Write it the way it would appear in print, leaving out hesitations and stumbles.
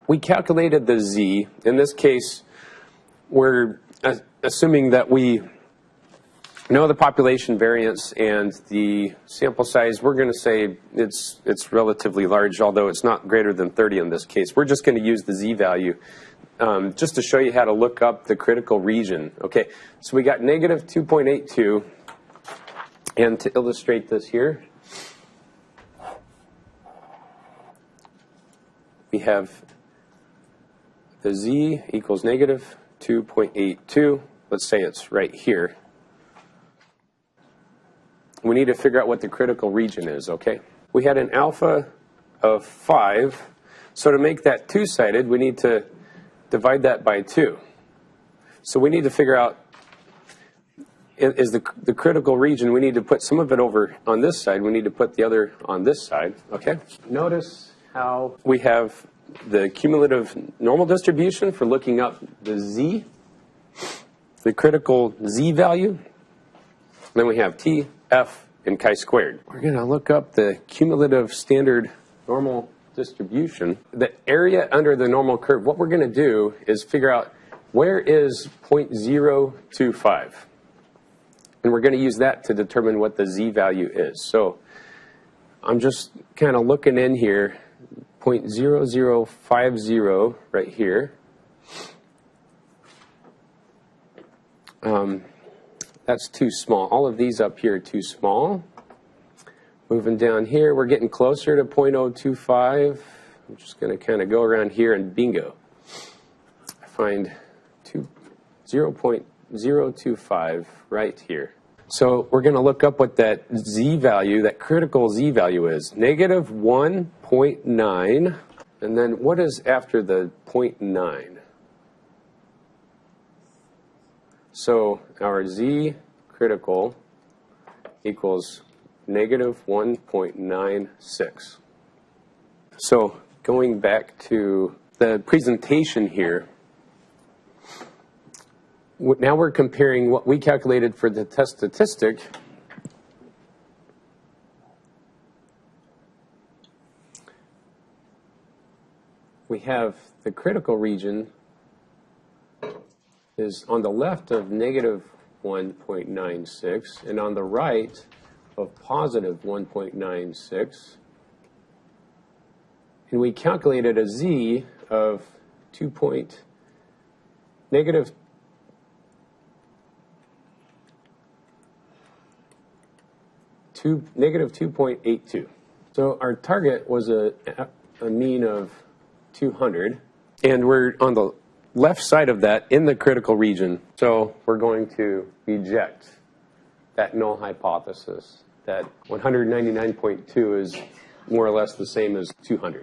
we calculated the z. In this case, we're assuming that we know the population variance and the sample size. We're going to say it's relatively large, although it's not greater than 30 in this case. We're just going to use the z value just to show you how to look up the critical region. Okay, so we got negative 2.82, and to illustrate this here, we have the z equals negative 2.82. Let's say it's right here. We need to figure out what the critical region is, okay? We had an alpha of 5, so to make that two-sided, we need to divide that by 2. So we need to figure out, is the critical region, we need to put some of it over on this side, we need to put the other on this side, okay? Notice how we have the cumulative normal distribution for looking up the z, the critical z value. Then we have t, f, and chi-squared. We're going to look up the cumulative standard normal distribution. The area under the normal curve, what we're going to do is figure out where is 0.025. And we're going to use that to determine what the z value is. So I'm just kind of looking in here, 0.0050 right here. That's too small. All of these up here are too small. Moving down here, we're getting closer to 0.025. I'm just going to kind of go around here and bingo. I find 0.025 right here. So we're going to look up what that z value, that critical z value is. Negative 1.9. And then what is after the 0.9? So our z critical equals negative 1.96. So going back to the presentation here, now we're comparing what we calculated for the test statistic we have the critical region is on the left of negative 1.96 and on the right of positive 1.96. And we calculated a z of negative 2.82. So our target was a mean of 200, and we're on the left side of that in the critical region. So we're going to reject that null hypothesis that 199.2 is more or less the same as 200.